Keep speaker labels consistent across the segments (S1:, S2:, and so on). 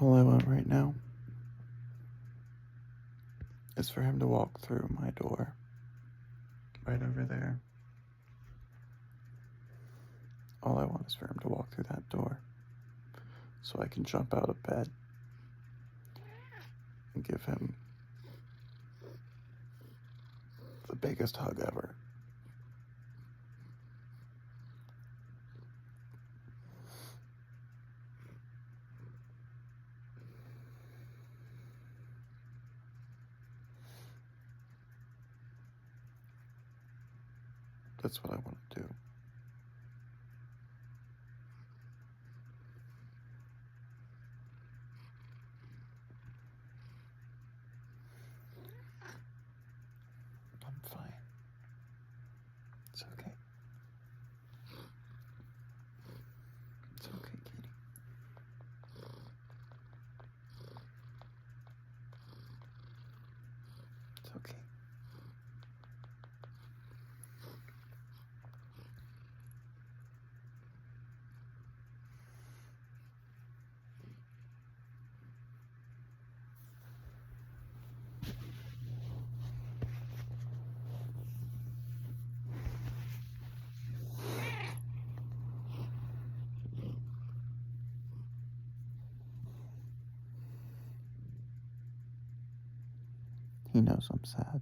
S1: All I want right now is for him to walk through my door, right over there. All I want is for him to walk through that door so I can jump out of bed and give him the biggest hug ever. That's what I want to do. I'm fine. It's okay. It's okay, Katie. It's okay. He knows I'm sad.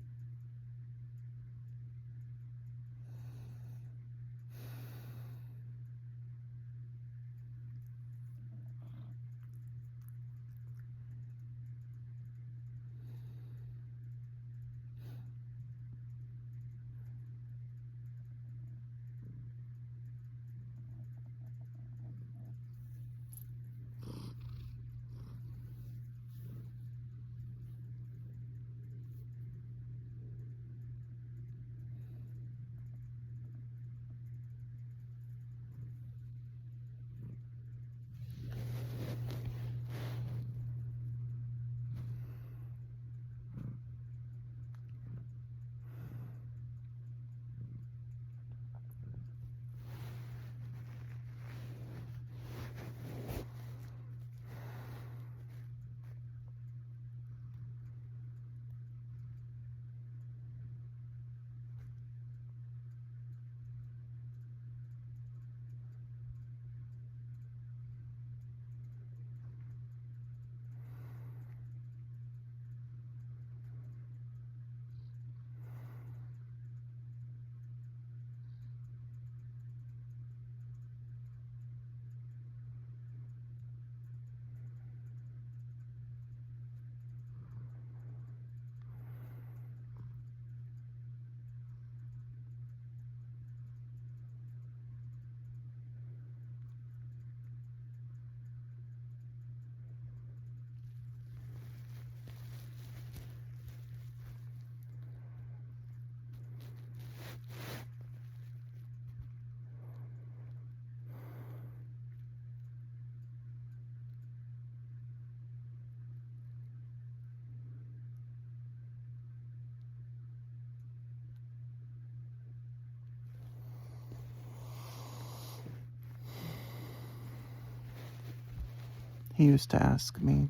S1: He used to ask me,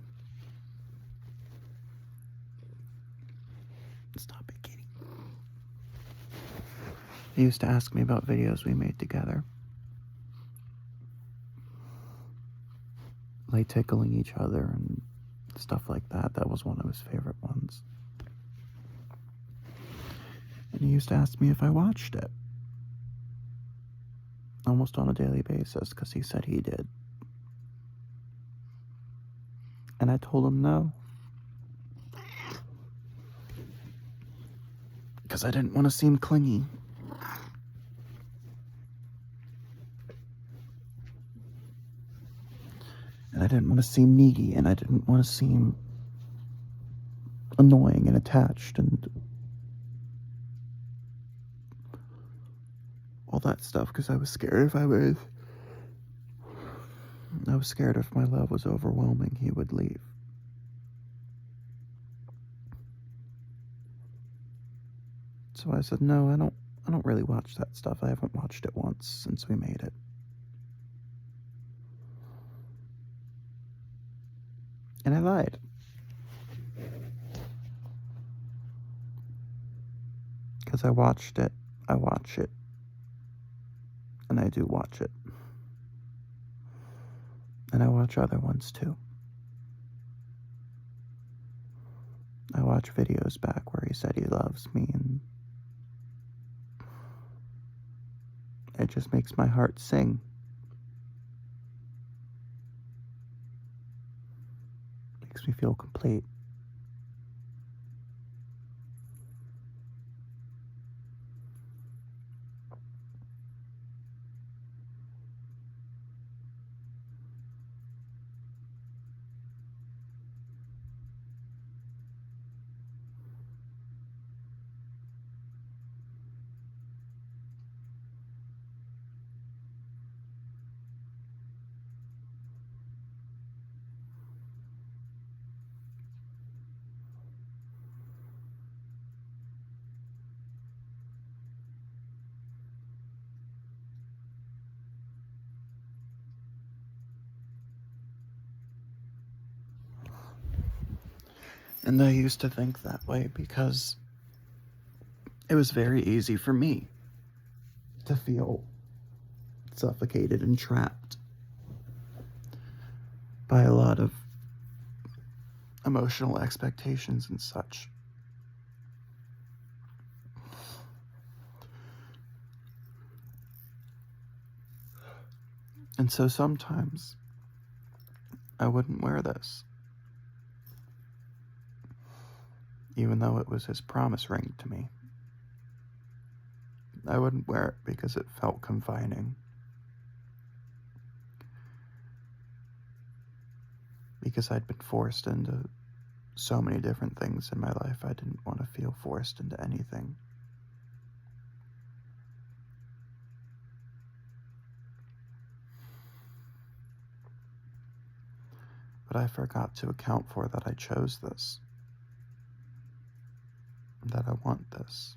S1: stop it, Katie. He used to ask me about videos we made together. Like tickling each other and stuff like that. That was one of his favorite ones. And he used to ask me if I watched it. Almost on a daily basis, because he said he did. And I told him no. Because I didn't want to seem clingy. And I didn't want to seem needy, and I didn't want to seem annoying and attached and all that stuff, because I was scared if my love was overwhelming, he would leave. So I said, no, I don't really watch that stuff. I haven't watched it once since we made it. And I lied. Because I watched it. I watch it. And I do watch it. And I watch other ones too. I watch videos back where he said he loves me, and it just makes my heart sing. Makes me feel complete. And I used to think that way because it was very easy for me to feel suffocated and trapped by a lot of emotional expectations and such. And so sometimes I wouldn't wear this, even though it was his promise ring to me. I wouldn't wear it because it felt confining. Because I'd been forced into so many different things in my life, I didn't want to feel forced into anything. But I forgot to account for that I chose this. That I want this.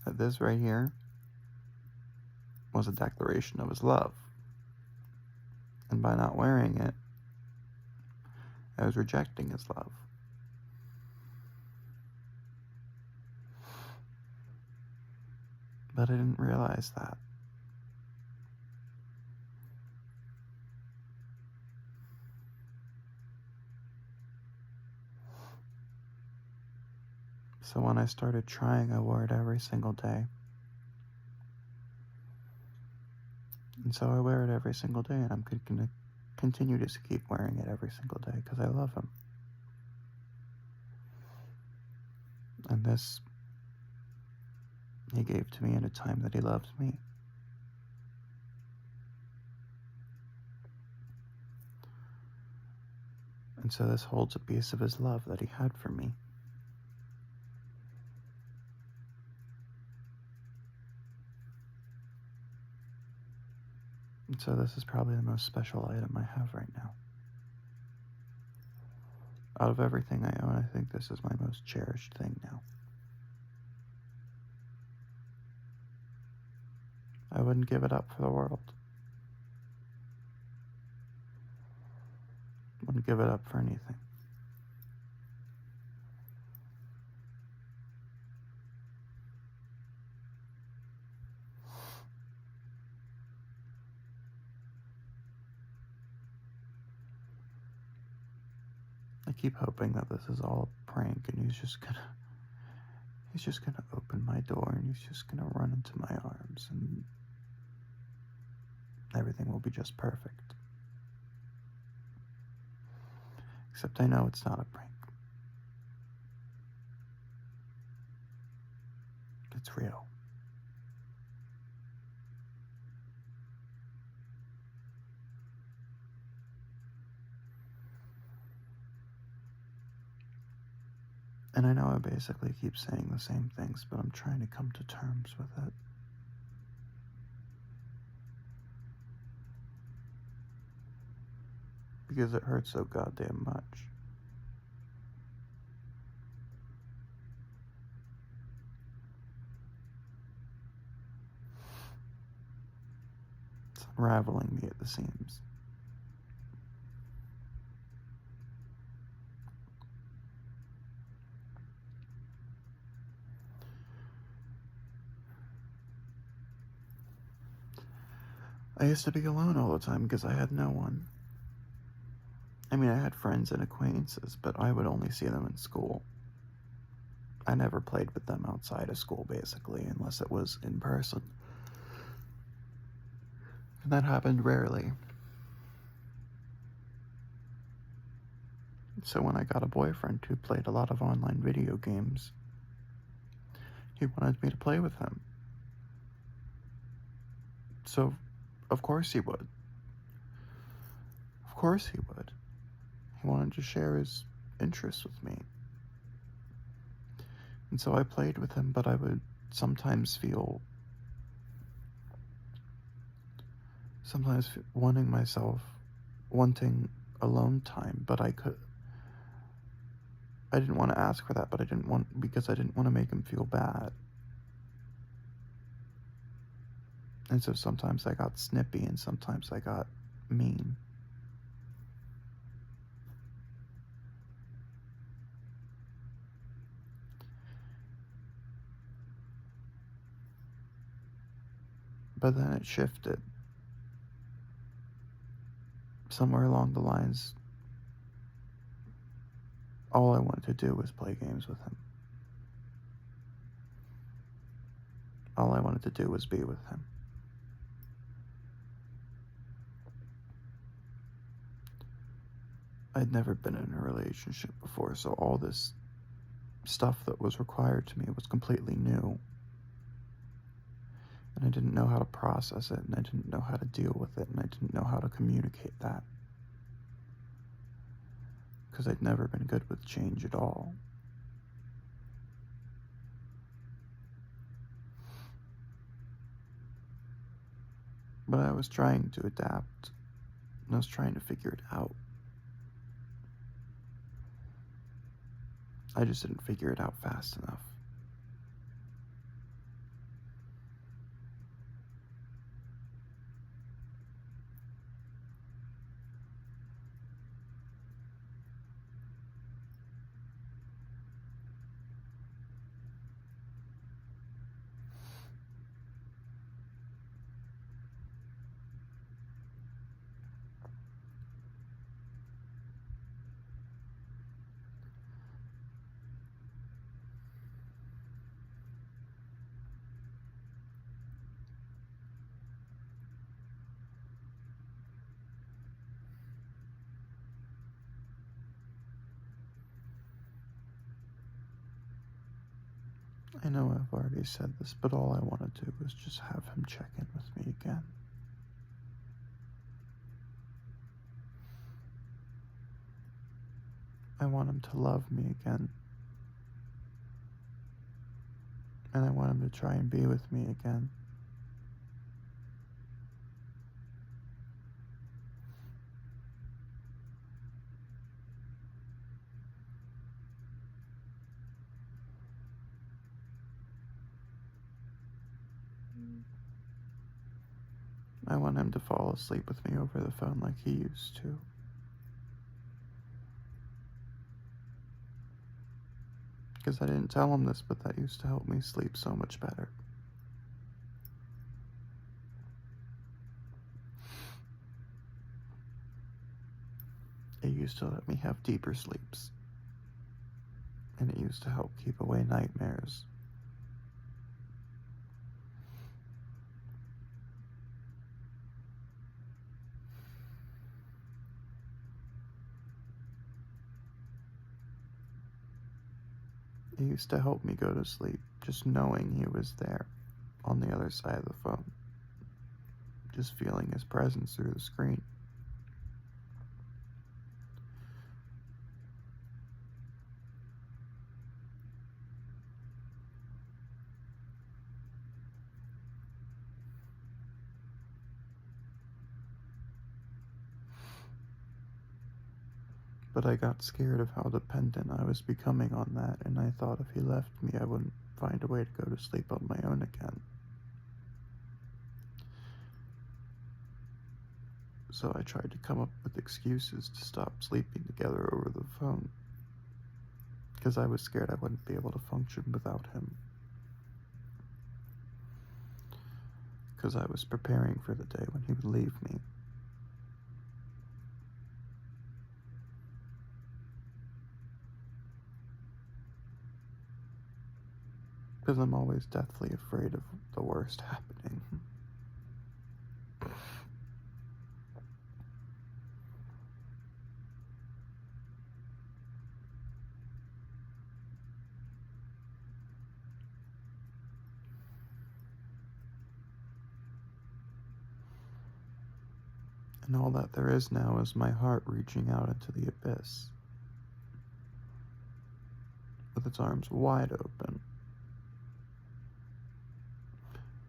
S1: That this right here was a declaration of his love. And by not wearing it, I was rejecting his love. But I didn't realize that. So when I started trying, I wore it every single day. And so I wear it every single day, and I'm going to continue to keep wearing it every single day because I love him. And this he gave to me in a time that he loved me. And so this holds a piece of his love that he had for me. And so this is probably the most special item I have right now. Out of everything I own, I think this is my most cherished thing now. I wouldn't give it up for the world. Wouldn't give it up for anything. I keep hoping that this is all a prank and he's just gonna open my door and he's just gonna run into my arms and everything will be just perfect. Except I know it's not a prank. It's real. And I know I basically keep saying the same things, but I'm trying to come to terms with it. Because it hurts so goddamn much. It's unraveling me at the seams. I used to be alone all the time because I had no one. I mean, I had friends and acquaintances, but I would only see them in school. I never played with them outside of school, basically, unless it was in person. And that happened rarely. So when I got a boyfriend who played a lot of online video games, he wanted me to play with him. So, of course he would. Of course he would. He wanted to share his interests with me. And so I played with him, but I would sometimes feel wanting alone time, but I didn't want to ask for that, but because I didn't want to make him feel bad. And so sometimes I got snippy and sometimes I got mean. But then it shifted. Somewhere along the lines, all I wanted to do was play games with him. All I wanted to do was be with him. I'd never been in a relationship before, so all this stuff that was required to me was completely new. And I didn't know how to process it, and I didn't know how to deal with it, and I didn't know how to communicate that. Because I'd never been good with change at all. But I was trying to adapt, and I was trying to figure it out. I just didn't figure it out fast enough. I know I've already said this, but all I want to do is just have him check in with me again. I want him to love me again. And I want him to try and be with me again. I want him to fall asleep with me over the phone like he used to. Because I didn't tell him this, but that used to help me sleep so much better. It used to let me have deeper sleeps. And it used to help keep away nightmares. It used to help me go to sleep, just knowing he was there on the other side of the phone. Just feeling his presence through the screen. But I got scared of how dependent I was becoming on that, and I thought if he left me, I wouldn't find a way to go to sleep on my own again. So I tried to come up with excuses to stop sleeping together over the phone, because I was scared I wouldn't be able to function without him. because I was preparing for the day when he would leave me. Because I'm always deathly afraid of the worst happening. And all that there is now is my heart reaching out into the abyss, with its arms wide open,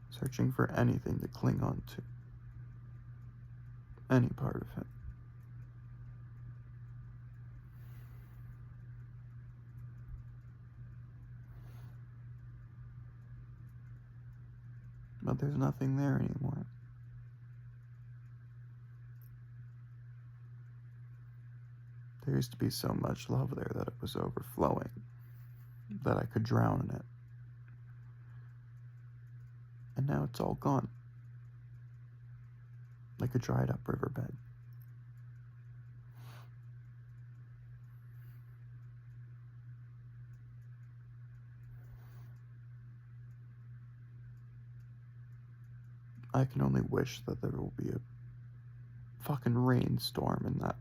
S1: searching for anything to cling on to, any part of him. But there's nothing there anymore. There used to be so much love there that it was overflowing, that I could drown in it. And now it's all gone, like a dried up riverbed. I can only wish that there will be a fucking rainstorm and that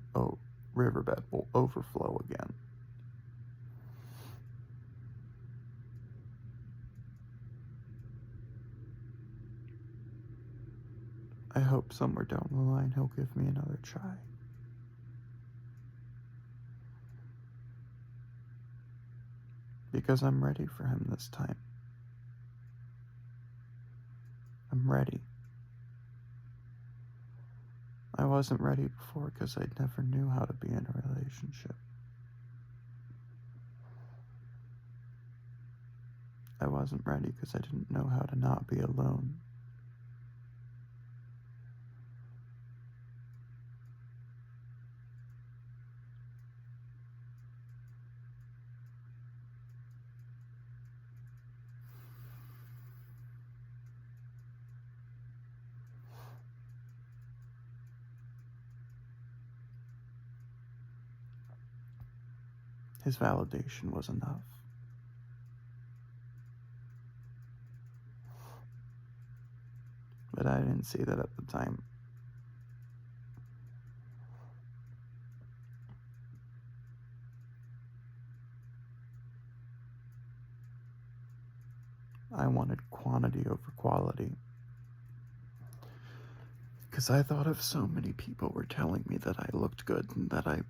S1: riverbed will overflow again. I hope somewhere down the line he'll give me another try. Because I'm ready for him this time. I'm ready. I wasn't ready before because I never knew how to be in a relationship. I wasn't ready because I didn't know how to not be alone. His validation was enough. But I didn't see that at the time. I wanted quantity over quality. Because I thought if so many people were telling me that I looked good and that I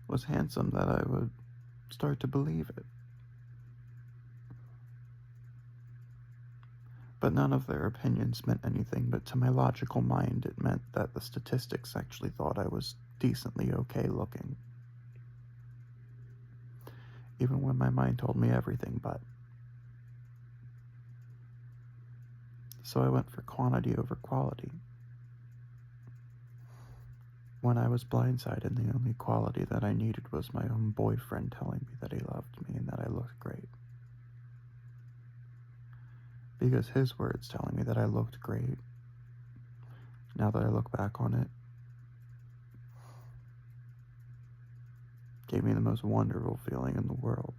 S1: was handsome, that I would start to believe it. But none of their opinions meant anything, but to my logical mind it meant that the statistics actually thought I was decently okay looking. Even when my mind told me everything but. So I went for quantity over quality. When I was blindsided, the only quality that I needed was my own boyfriend telling me that he loved me and that I looked great. Because his words telling me that I looked great, now that I look back on it, gave me the most wonderful feeling in the world.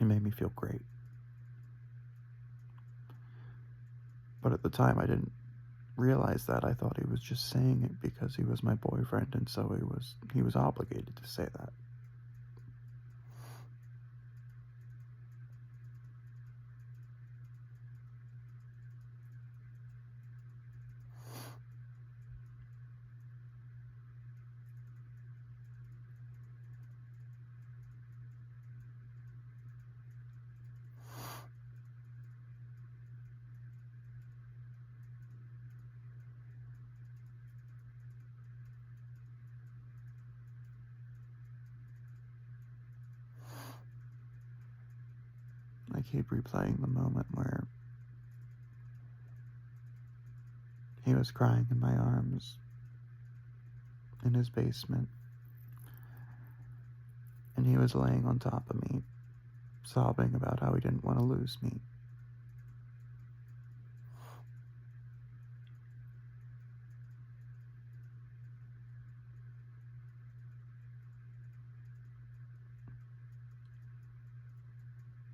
S1: It made me feel great. But at the time I didn't realize that. I thought he was just saying it because he was my boyfriend, and so he was obligated to say that. I keep replaying the moment where he was crying in my arms in his basement, and he was laying on top of me, sobbing about how he didn't want to lose me.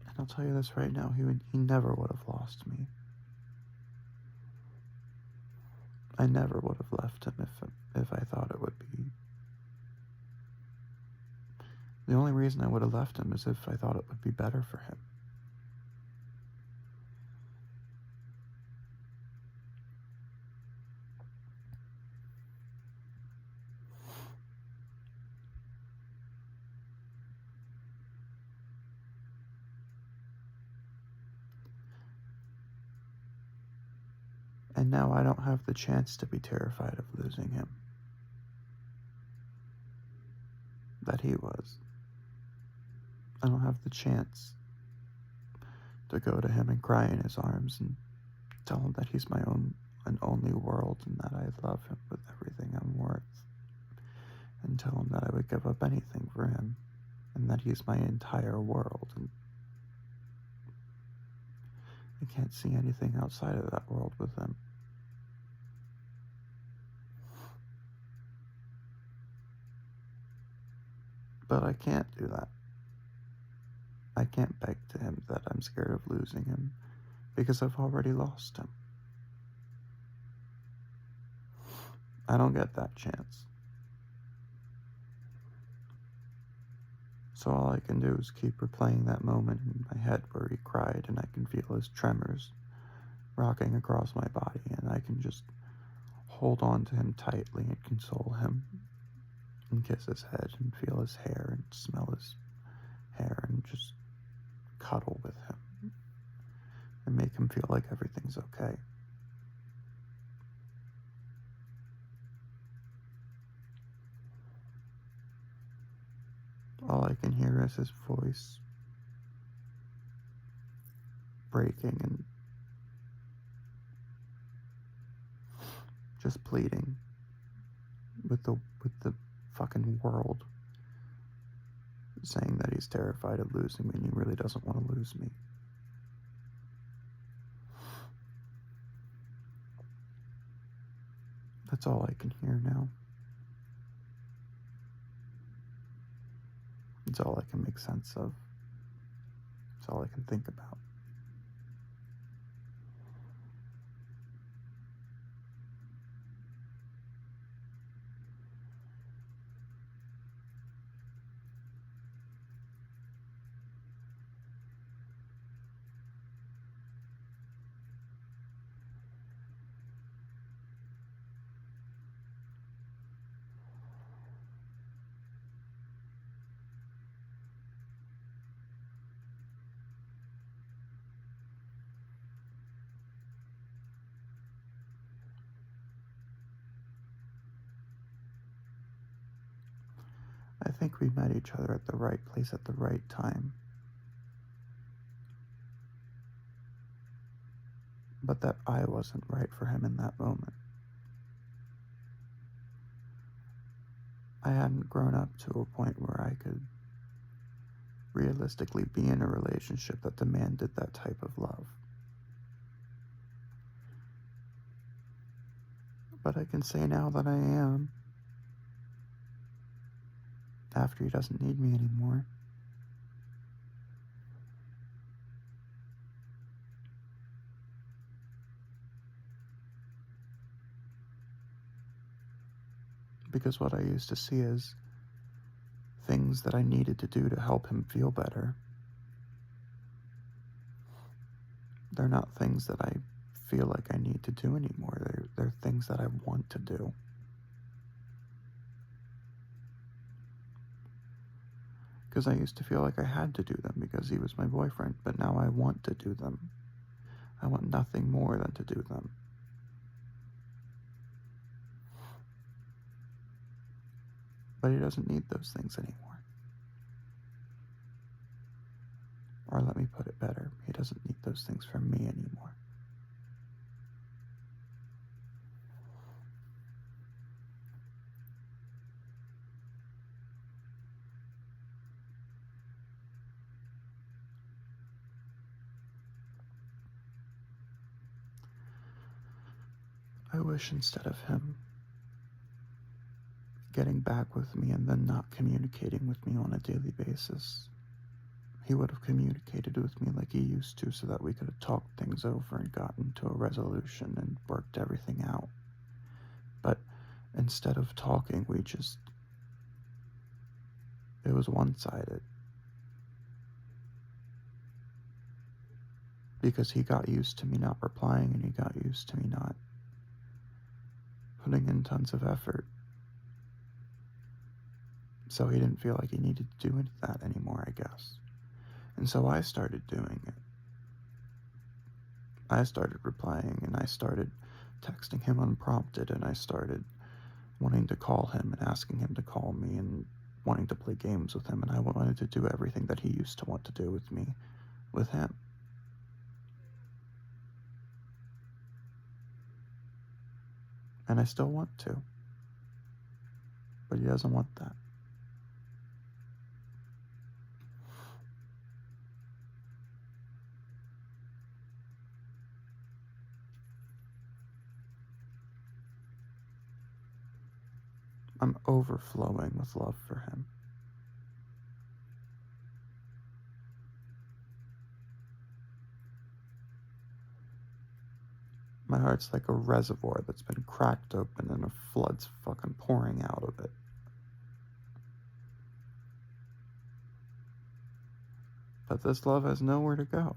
S1: And I'll tell you this right now, he never would have lost me. I never would have left him if I thought it would be. The only reason I would have left him is if I thought it would be better for him. And now I don't have the chance to be terrified of losing him. That he was. I don't have the chance to go to him and cry in his arms and tell him that he's my own and only world and that I love him with everything I'm worth. And tell him that I would give up anything for him and that he's my entire world. And I can't see anything outside of that world with him. But I can't do that. I can't beg to him that I'm scared of losing him because I've already lost him. I don't get that chance. So all I can do is keep replaying that moment in my head where he cried, and I can feel his tremors rocking across my body, and I can just hold on to him tightly and console him and kiss his head and feel his hair and smell his hair and just cuddle with him and make him feel like everything's okay. All I can hear is his voice breaking and just pleading with the fucking world, saying that he's terrified of losing me and he really doesn't want to lose me. That's all I can hear now. It's all I can make sense of. It's all I can think about. I think we met each other at the right place at the right time. But that I wasn't right for him in that moment. I hadn't grown up to a point where I could realistically be in a relationship that demanded that type of love. But I can say now that I am, after he doesn't need me anymore. Because what I used to see as things that I needed to do to help him feel better, they're not things that I feel like I need to do anymore. They're things that I want to do. Because I used to feel like I had to do them because he was my boyfriend, but now I want to do them. I want nothing more than to do them. But he doesn't need those things anymore. Or let me put it better, he doesn't need those things from me anymore. I wish instead of him getting back with me and then not communicating with me on a daily basis, he would have communicated with me like he used to so that we could have talked things over and gotten to a resolution and worked everything out. But instead of talking, it was one-sided. Because he got used to me not replying and he got used to me not putting in tons of effort. So he didn't feel like he needed to do that anymore, I guess. And so I started doing it. I started replying and I started texting him unprompted and I started wanting to call him and asking him to call me and wanting to play games with him, and I wanted to do everything that he used to want to do with me, with him. And I still want to. But he doesn't want that. I'm overflowing with love for him. My heart's like a reservoir that's been cracked open and a flood's fucking pouring out of it. But this love has nowhere to go.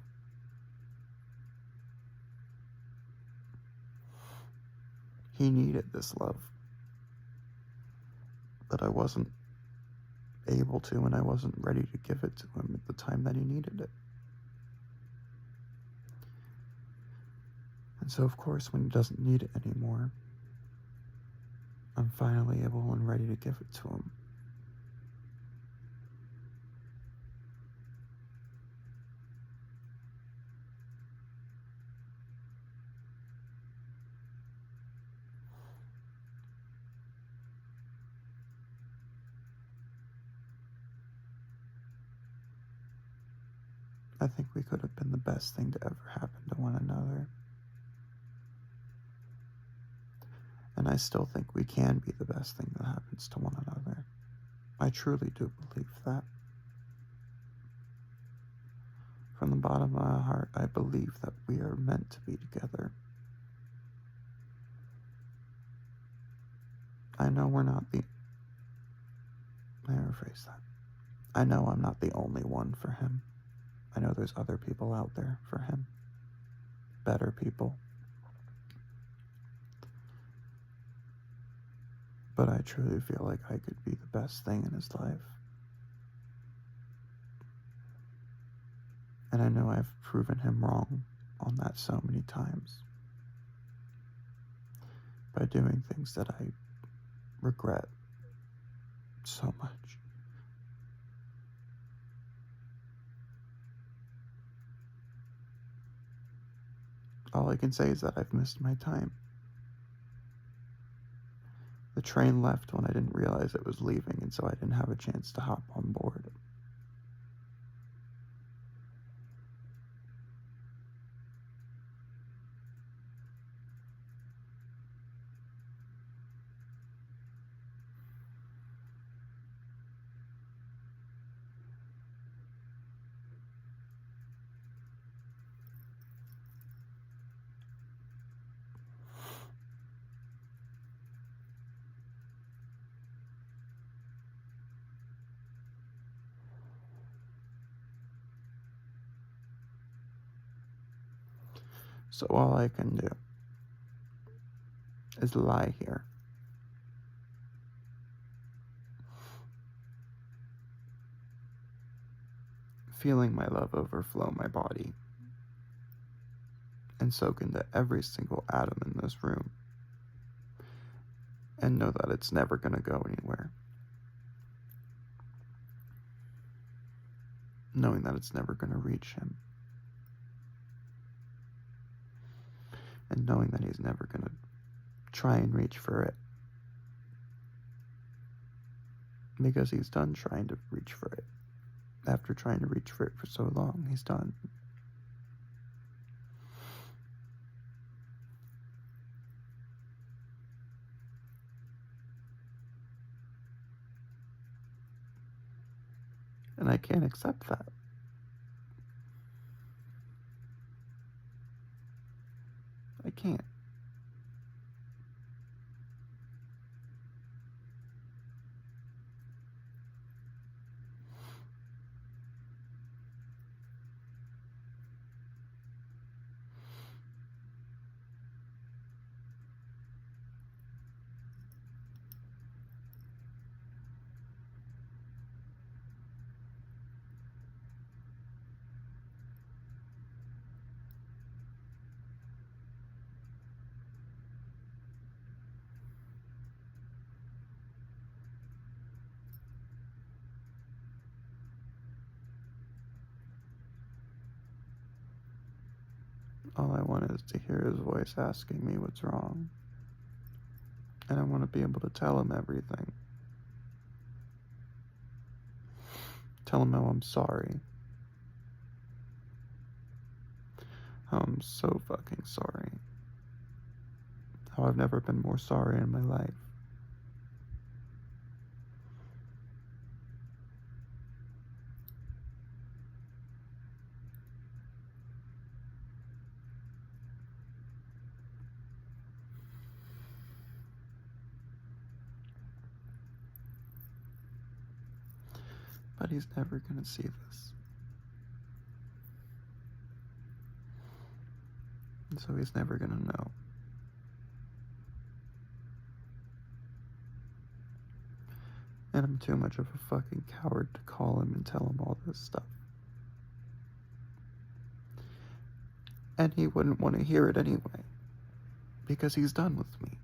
S1: He needed this love. But I wasn't able to, and I wasn't ready to give it to him at the time that he needed it. And so, of course, when he doesn't need it anymore, I'm finally able and ready to give it to him. I think we could have been the best thing to ever happen to one another. And I still think we can be the best thing that happens to one another. I truly do believe that. From the bottom of my heart, I believe that we are meant to be together. I know we're not the... Let me rephrase that. I know I'm not the only one for him. I know there's other people out there for him. Better people. But I truly feel like I could be the best thing in his life. And I know I've proven him wrong on that so many times. By doing things that I regret so much. All I can say is that I've missed my time. The train left when I didn't realize it was leaving, and so I didn't have a chance to hop on board. So all I can do is lie here. Feeling my love overflow my body and soak into every single atom in this room and know that it's never going to go anywhere. Knowing that it's never going to reach him. And knowing that he's never going to try and reach for it. Because he's done trying to reach for it. After trying to reach for it for so long, he's done. And I can't accept that. I can't. All I want is to hear his voice asking me what's wrong. And I want to be able to tell him everything. Tell him how I'm sorry. How I'm so fucking sorry. How I've never been more sorry in my life. But he's never gonna see this. And so he's never gonna know. And I'm too much of a fucking coward to call him and tell him all this stuff. And he wouldn't want to hear it anyway. Because he's done with me.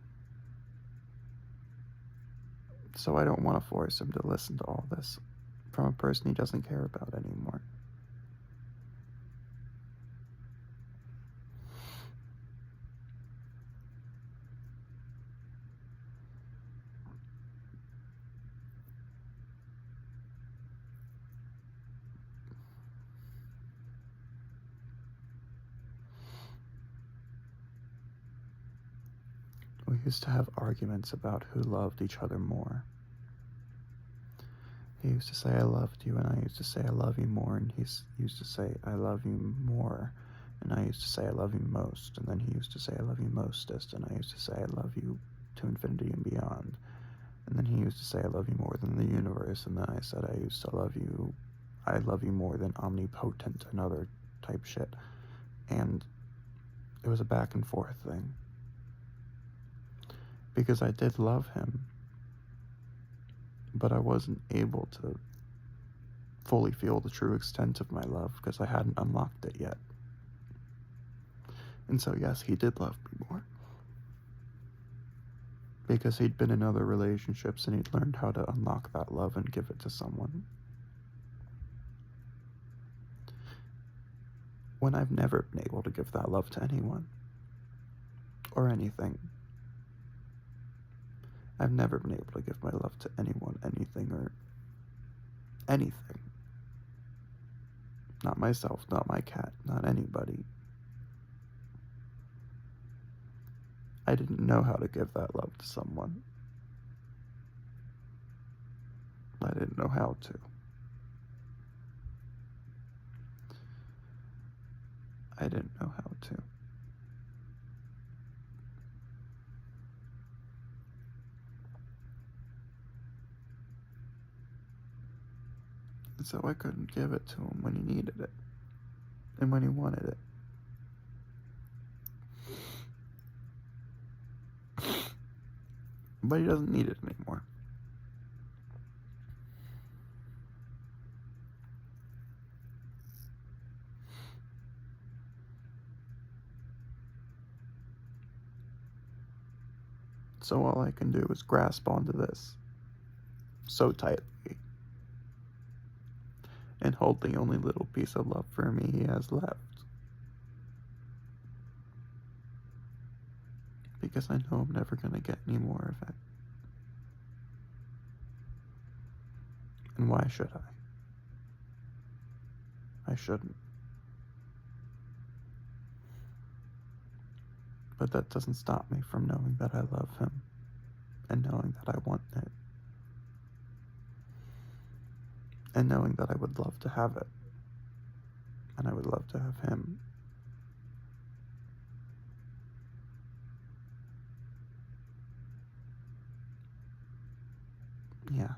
S1: So I don't want to force him to listen to all this from a person he doesn't care about anymore. We used to have arguments about who loved each other more. He used to say, I loved you, and I used to say, I love you more, and he used to say, I love you more, and I used to say, I love you most, and then he used to say, I love you mostest, and I used to say, I love you to infinity and beyond, and then he used to say, I love you more than the universe, and then I said, I love you more than omnipotent and other type shit, and it was a back and forth thing, because I did love him, but I wasn't able to fully feel the true extent of my love because I hadn't unlocked it yet. And so yes, he did love me more. Because he'd been in other relationships and he'd learned how to unlock that love and give it to someone. When I've never been able to give that love to anyone. Or anything. I've never been able to give my love to anyone, anything, or anything. Not myself, not my cat, not anybody. I didn't know how to give that love to someone. I didn't know how to. I didn't know how to. And so I couldn't give it to him when he needed it. And when he wanted it. But he doesn't need it anymore. So all I can do is grasp onto this so tightly and hold the only little piece of love for me he has left. Because I know I'm never going to get any more of it. And why should I? I shouldn't. But that doesn't stop me from knowing that I love him and knowing that I want it. and knowing that I would love to have it, and I would love to have him. Yeah.